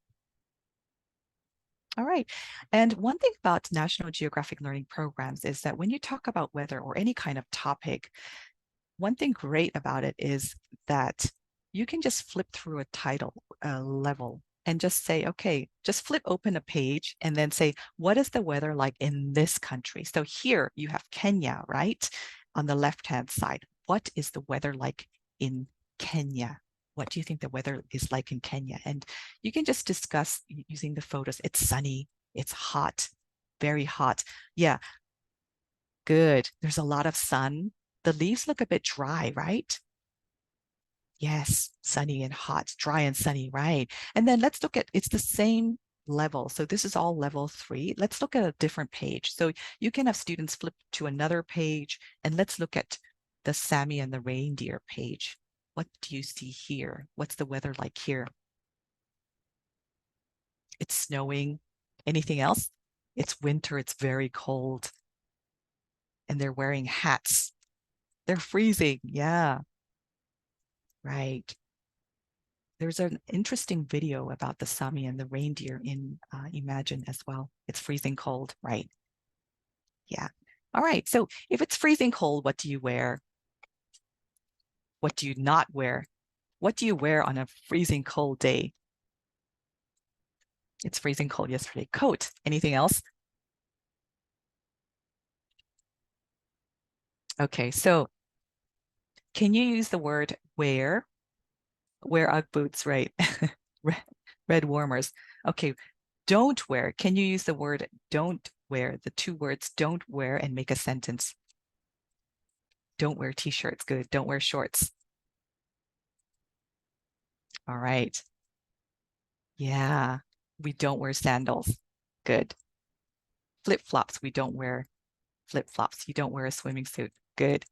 All right. And one thing about National Geographic learning programs is that when you talk about weather or any kind of topic, one thing great about it is that you can just flip through a title level and just say, okay, just flip open a page and then say, what is the weather like in this country? So here you have Kenya, right? On the left-hand side. What is the weather like in Kenya? What do you think the weather is like in Kenya? And you can just discuss using the photos. It's sunny, it's hot, very hot. Yeah, good. There's a lot of sun. The leaves look a bit dry, right? Yes, sunny and hot, dry and sunny, right? And then let's look at, it's the same level. So this is all level 3. Let's look at a different page. So you can have students flip to another page, and let's look at the Sammy and the reindeer page. What do you see here? What's the weather like here? It's snowing. Anything else? It's winter, it's very cold. And they're wearing hats. They're freezing, yeah. Right. There's an interesting video about the Sami and the reindeer in Imagine as well. It's freezing cold, right? Yeah. All right. So if it's freezing cold, what do you wear? What do you not wear? What do you wear on a freezing cold day? It's freezing cold yesterday. Coat. Anything else? Okay. So can you use the word wear? Wear Ugg boots, right? Red warmers. Okay. Don't wear. Can you use the word don't wear? The two words don't wear and make a sentence. Don't wear t-shirts. Good. Don't wear shorts. All right. Yeah. We don't wear sandals. Good. Flip-flops. We don't wear flip-flops. You don't wear a swimming suit. Good.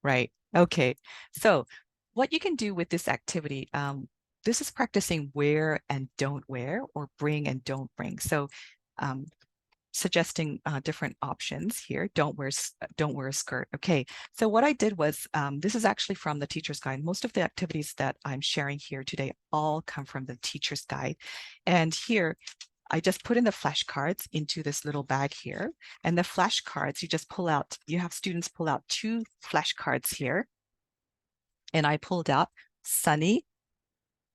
Right. Okay. So what you can do with this activity, this is practicing wear and don't wear, or bring and don't bring. So suggesting different options here. Don't wear a skirt. Okay, so what I did was, this is actually from the teacher's guide. Most of the activities that I'm sharing here today all come from the teacher's guide. And here, I just put in the flashcards into this little bag here. And the flashcards, you have students pull out 2 flashcards here. And I pulled out sunny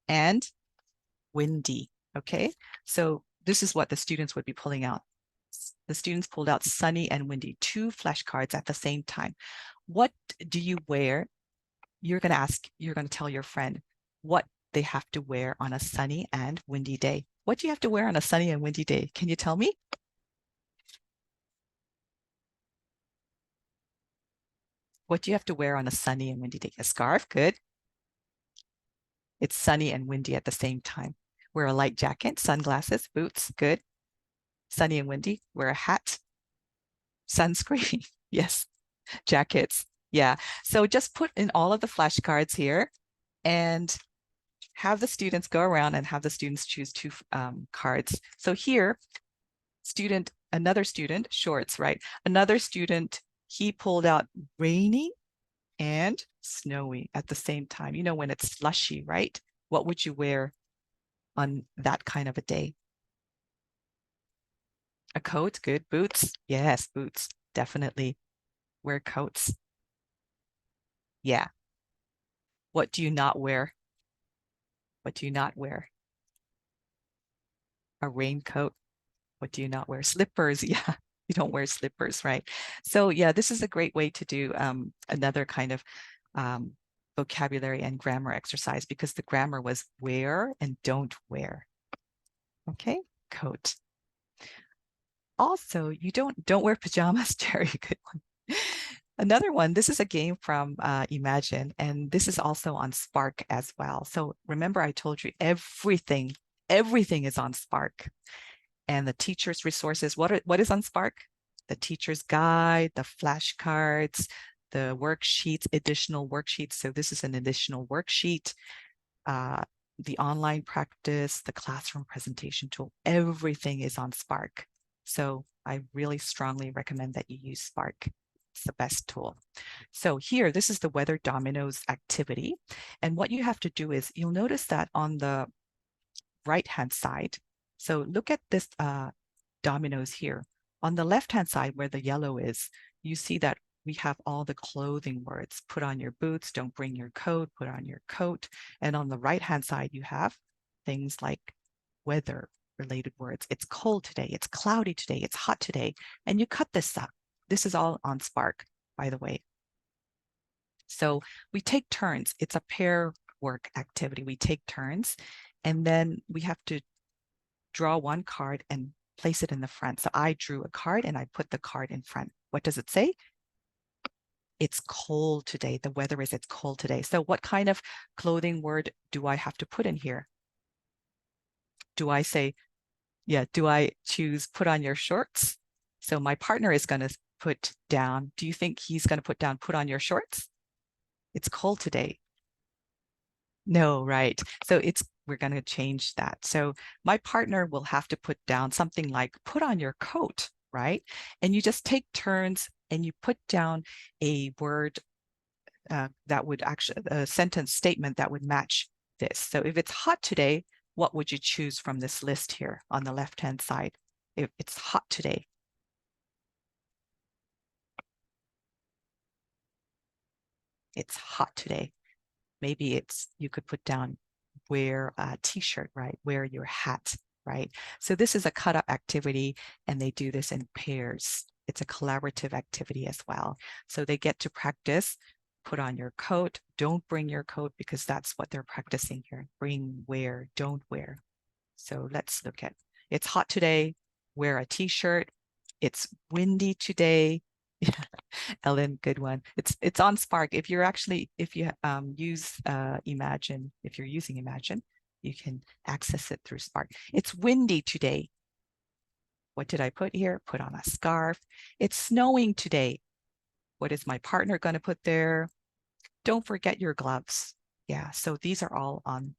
and windy. Okay, so this is what the students would be pulling out. The students pulled out sunny and windy, 2 flashcards at the same time. What do you wear? You're going to tell your friend what they have to wear on a sunny and windy day. What do you have to wear on a sunny and windy day? Can you tell me? What do you have to wear on a sunny and windy day? A scarf, good. It's sunny and windy at the same time. Wear a light jacket, sunglasses, boots, good. Sunny and windy, wear a hat, sunscreen, yes, jackets. Yeah, so just put in all of the flashcards here and have the students go around and have the students choose two cards. So here, another student, shorts, right? Another student, he pulled out rainy and snowy at the same time. You know, when it's slushy, right? What would you wear on that kind of a day? A coat, good. Boots, yes, boots, definitely. Wear coats. Yeah. What do you not wear? What do you not wear? A raincoat. What do you not wear? Slippers. Yeah, you don't wear slippers, right? So yeah, this is a great way to do another kind of um, vocabulary and grammar exercise, because the grammar was wear and don't wear. Okay, coat. Also, you don't wear pajamas. Very good one. Another one, this is a game from Imagine, and this is also on Spark as well. So remember, I told you everything is on Spark. And the teacher's resources, what is on Spark? The teacher's guide, the flashcards, the worksheets, additional worksheets. So this is an additional worksheet, uh, the online practice, the classroom presentation tool, everything is on Spark. So I really strongly recommend that you use Spark. It's the best tool. So here, this is the weather dominoes activity. And what you have to do is, you'll notice that on the right-hand side, so look at this dominoes here. On the left-hand side where the yellow is, you see that we have all the clothing words. Put on your boots, don't bring your coat, put on your coat. And on the right-hand side, you have things like weather related words. It's cold today, it's cloudy today, it's hot today. And you cut this up. This is all on Spark, by the way. So we take turns. It's a pair work activity. We take turns, and then we have to draw one card and place it in the front. So I drew a card and I put the card in front. What does it say? It's cold today. The weather is, it's cold today. So what kind of clothing word do I have to put in here? Do I say, yeah, do I choose put on your shorts? So my partner is going to put down, do you think he's going to put down put on your shorts? It's cold today. No, right. So we're going to change that. So my partner will have to put down something like put on your coat, right? And you just take turns and you put down a word that would actually, a sentence statement that would match this. So if it's hot today, what would you choose from this list here on the left-hand side? If it's hot today. It's hot today. Maybe you could put down wear a t-shirt, right? Wear your hat, right? So this is a cut up activity, and they do this in pairs. It's a collaborative activity as well. So they get to practice, put on your coat, don't bring your coat, because that's what they're practicing here. Bring, wear, don't wear. So let's look at, it's hot today, wear a t-shirt. It's windy today. Ellen, good one. It's on Spark. If you use Imagine, if you're using Imagine, you can access it through Spark. It's windy today. What did I put here? Put on a scarf. It's snowing today. What is my partner going to put there? Don't forget your gloves. Yeah, so these are all on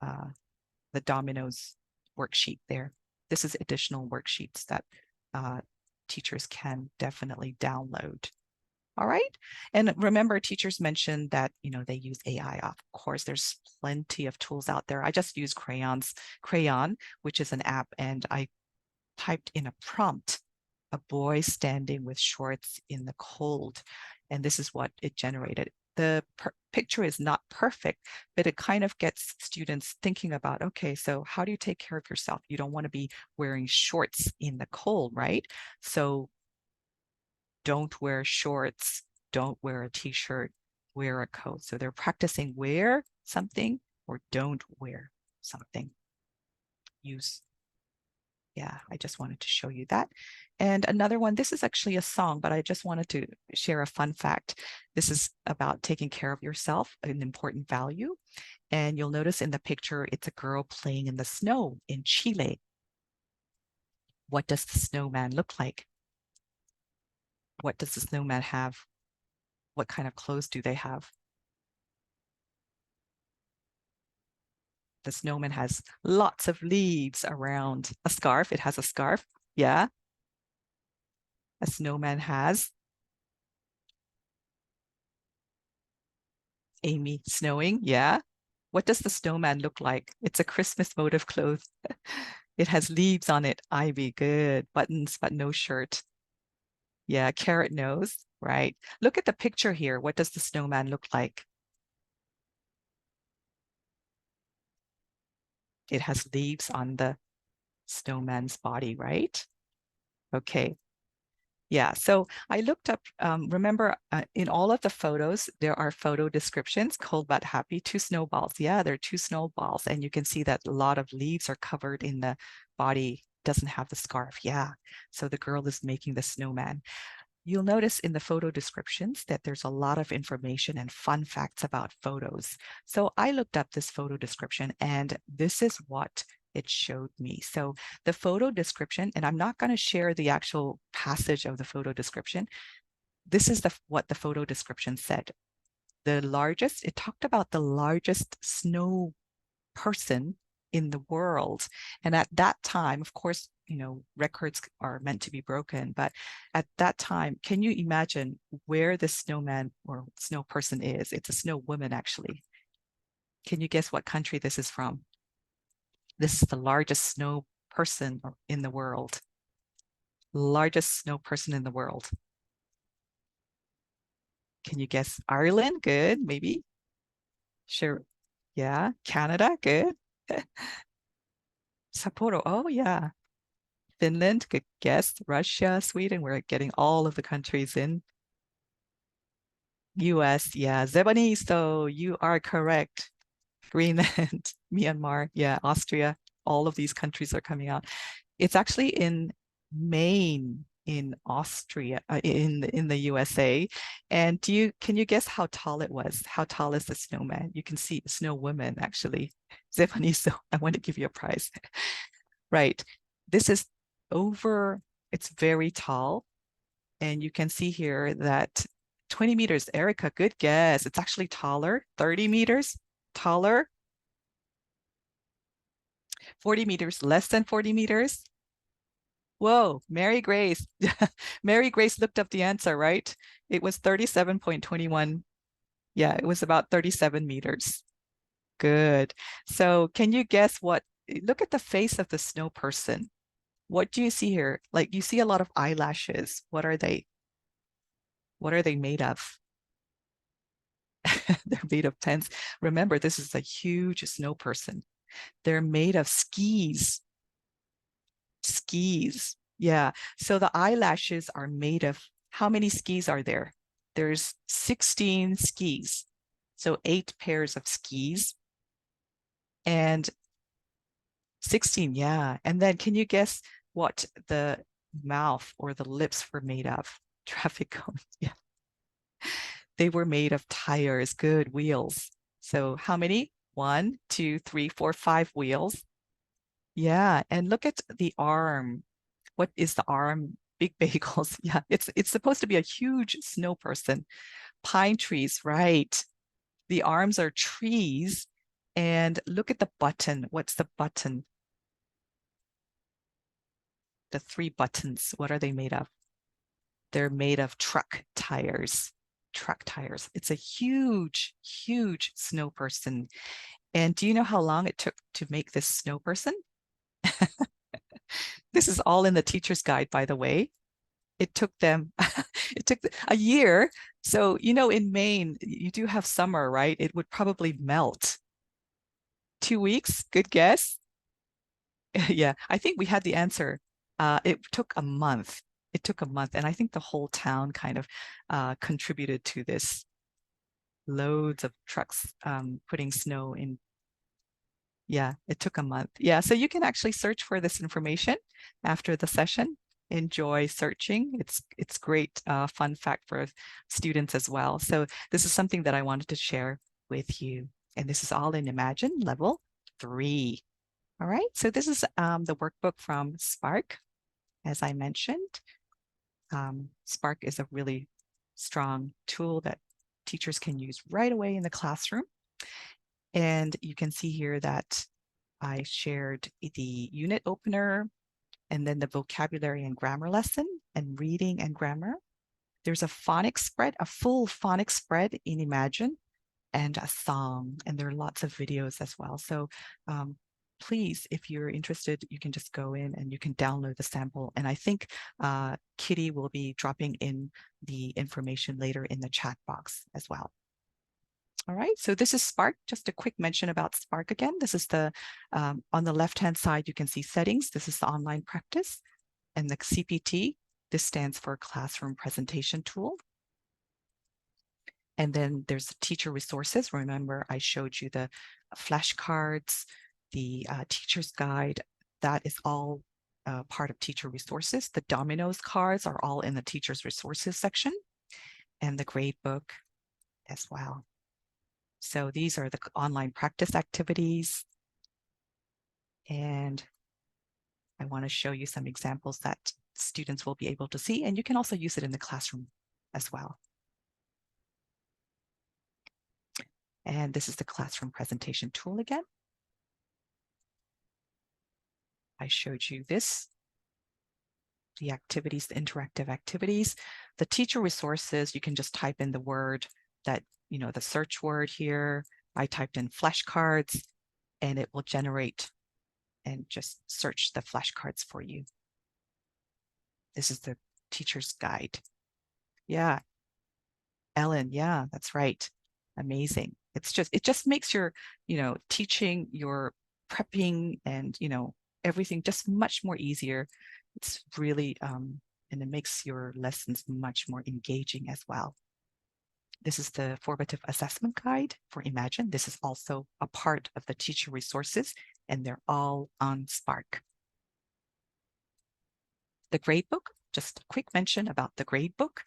the Dominoes worksheet there. This is additional worksheets that teachers can definitely download. All right. And remember, teachers mentioned that, they use AI. Of course, there's plenty of tools out there. I just use Crayon, which is an app, and I typed in a prompt, a boy standing with shorts in the cold. And this is what it generated. The picture is not perfect, but it kind of gets students thinking about, okay, so how do you take care of yourself? You don't want to be wearing shorts in the cold, right? So don't wear shorts, don't wear a t-shirt, wear a coat. So they're practicing wear something or don't wear something. Use. Yeah, I just wanted to show you that. And another one, this is actually a song, but I just wanted to share a fun fact. This is about taking care of yourself, an important value. And you'll notice in the picture, it's a girl playing in the snow in Chile. What does the snowman look like? What does the snowman have? What kind of clothes do they have? The snowman has lots of leaves around a scarf. It has a scarf. Yeah. A snowman has. Amy, snowing. Yeah. What does the snowman look like? It's a Christmas motive cloth. It has leaves on it. Ivy, good. Buttons, but no shirt. Yeah, carrot nose, right? Look at the picture here. What does the snowman look like? It has leaves on the snowman's body, right? Okay. Yeah, so I looked up, remember in all of the photos, there are photo descriptions, cold but happy, two snowballs. Yeah, there are two snowballs, and you can see that a lot of leaves are covered in the body, doesn't have the scarf. Yeah, so the girl is making the snowman. You'll notice in the photo descriptions that there's a lot of information and fun facts about photos. So I looked up this photo description and this is what it showed me. So the photo description, and I'm not going to share the actual passage of the photo description. This is what the photo description said. The largest, it talked about the largest snow person in the world. And at that time, of course, records are meant to be broken. But at that time, can you imagine where the snowman or snow person is? It's a snow woman, actually. Can you guess what country this is from? This is the largest snow person in the world. Largest snow person in the world. Can you guess? Ireland? Good, maybe. Sure. Yeah. Canada? Good. Sapporo. Oh, yeah. Finland, good guess. Russia, Sweden, we're getting all of the countries in. US, yeah. Zebanese, so you are correct. Greenland, Myanmar, yeah. Austria, all of these countries are coming out. It's actually in Maine, in Austria, in the USA. And can you guess how tall it was? How tall is the snowman? You can see snow woman, actually. Zebanese, so I want to give you a prize. Right. This is it's very tall. And you can see here that 20 meters. Erica, good guess. It's actually taller, 30 meters taller, 40 meters, less than 40 meters. Whoa, Mary Grace. Mary Grace looked up the answer, right? It was 37.21. Yeah, it was about 37 meters. Good. So can you guess look at the face of the snow person. What do you see here? Like you see a lot of eyelashes. What are they? What are they made of? They're made of tents. Remember, this is a huge snow person. They're made of skis. Skis. Yeah. So the eyelashes are made of how many skis are there? There's 16 skis. So 8 pairs of skis. And 16, yeah. And then can you guess what the mouth or the lips were made of? Traffic cones. Yeah. They were made of tires, good wheels. So how many? 1, 2, 3, 4, 5 wheels. Yeah, and look at the arm. What is the arm? Big bagels. Yeah, it's supposed to be a huge snow person. Pine trees, right. The arms are trees. And look at the button. What's the button? The 3 buttons. What are they made of? They're made of truck tires. Truck tires. It's a huge, huge snow person. And do you know how long it took to make this snow person? This is all in the teacher's guide, by the way. It took them, it took a year. So, in Maine, you do have summer, right? It would probably melt. 2 weeks, good guess. Yeah, I think we had the answer. It took a month. It took a month. And I think the whole town kind of contributed to this. Loads of trucks putting snow in. Yeah, it took a month. Yeah, so you can actually search for this information after the session. Enjoy searching. It's great fun fact for students as well. So this is something that I wanted to share with you. And this is all in Imagine Level 3. All right, so this is the workbook from Spark. As I mentioned, Spark is a really strong tool that teachers can use right away in the classroom. And you can see here that I shared the unit opener and then the vocabulary and grammar lesson and reading and grammar. There's a phonics spread, a full phonics spread in Imagine, and a song, and there are lots of videos as well. So please, if you're interested, you can just go in and you can download the sample. And I think Kitty will be dropping in the information later in the chat box as well. All right, so this is Spark. Just a quick mention about Spark again. This is the, on the left-hand side, you can see settings. This is the online practice. And the CPT, this stands for Classroom Presentation Tool. And then there's the teacher resources. Remember, I showed you the flashcards, the teacher's guide. That is all part of teacher resources. The dominoes cards are all in the teacher's resources section, and the grade book as well. So these are the online practice activities. And I want to show you some examples that students will be able to see, and you can also use it in the classroom as well. And this is the classroom presentation tool again. I showed you this, the activities, the interactive activities. The teacher resources, you can just type in the word that, you know, the search word here. I typed in flashcards and it will generate and just search the flashcards for you. This is the teacher's guide. Yeah, Ellen, yeah, that's right. Amazing. It just makes your, you know, teaching, your prepping and, you know, everything just much more easier. It's really, and it makes your lessons much more engaging as well. This is the formative assessment guide for Imagine. This is also a part of the teacher resources, and they're all on Spark. The gradebook, just a quick mention about the gradebook.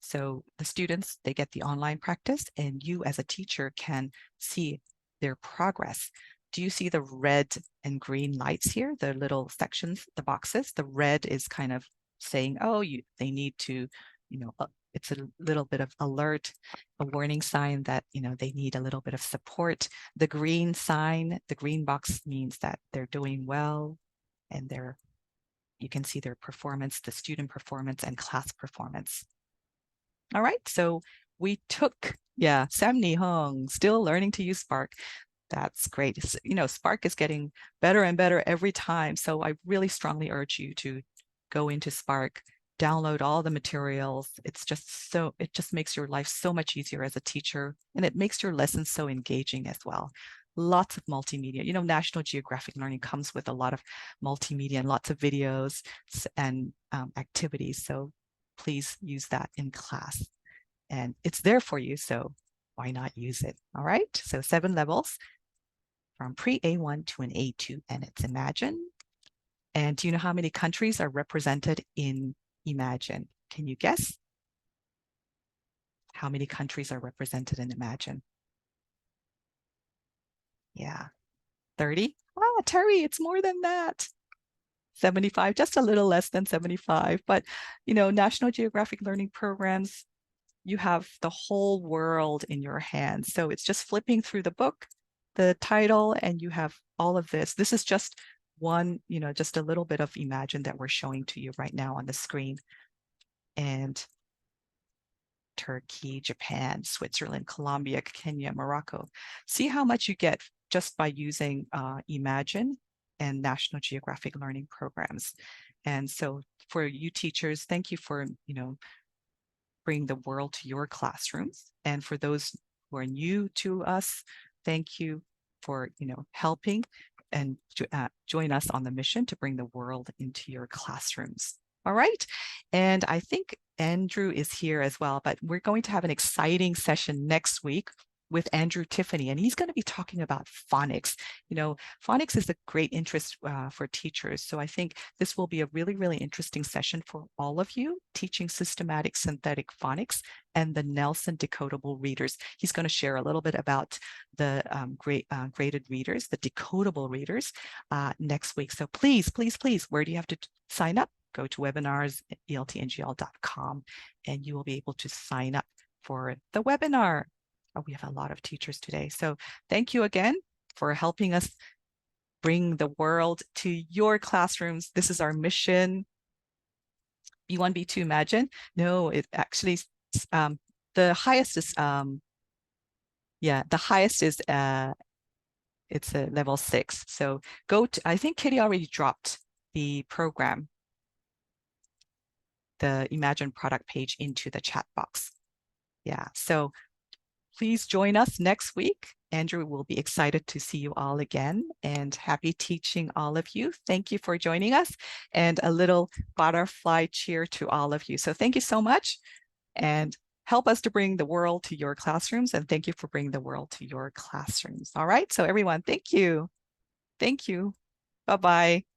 So the students, they get the online practice, and you as a teacher can see their progress. Do you see the red and green lights here, the little sections, the boxes? The red is kind of saying, oh, they need to, you know, it's a little bit of alert, a warning sign that, you know, they need a little bit of support. The green sign, the green box means that they're doing well, and you can see their performance, the student performance and class performance. All right, so we took, yeah, Sam Ni Hong, still learning to use Spark. That's great. You know, Spark is getting better and better every time. So I really strongly urge you to go into Spark, download all the materials. It's just so, it just makes your life so much easier as a teacher, and it makes your lessons so engaging as well. Lots of multimedia. You know, National Geographic Learning comes with a lot of multimedia and lots of videos and activities. So please use that in class. And it's there for you, so why not use it? All right, so 7 levels from pre-A1 to an A2, and it's Imagine. And do you know how many countries are represented in Imagine? Can you guess? How many countries are represented in Imagine? Yeah, 30? Ah, Terry, it's more than that. 75, just a little less than 75. But, you know, National Geographic Learning Programs, you have the whole world in your hands. So it's just flipping through the book, the title, and you have all of this. This is just one, you know, just a little bit of Imagine that we're showing to you right now on the screen. And Turkey, Japan, Switzerland, Colombia, Kenya, Morocco. See how much you get just by using Imagine and National Geographic Learning Programs. And so for you teachers, thank you for, you know, bring the world to your classrooms. And for those who are new to us, thank you for, you know, helping and join us on the mission to bring the world into your classrooms. All right. And I think Andrew is here as well, but we're going to have an exciting session next week with Andrew Tiffany, and he's going to be talking about phonics. You know, phonics is a great interest for teachers. So I think this will be a really, really interesting session for all of you, teaching systematic synthetic phonics and the Nelson decodable readers. He's going to share a little bit about the graded readers, the decodable readers next week. So please, please, please, where do you have to sign up? Go to webinars.eltngl.com and you will be able to sign up for the webinar. we have a lot of teachers today. So thank you again for helping us bring the world to your classrooms. This is our mission. B1, B2, imagine. No, it actually, the highest is, yeah, the highest is, it's a level 6. So go to, I think Kitty already dropped the program, the Imagine product page into the chat box. Yeah, so please join us next week. Andrew will be excited to see you all again, and happy teaching all of you. Thank you for joining us, and a little butterfly cheer to all of you. So thank you so much, and help us to bring the world to your classrooms, and thank you for bringing the world to your classrooms. All right, so everyone, thank you. Thank you. Bye-bye.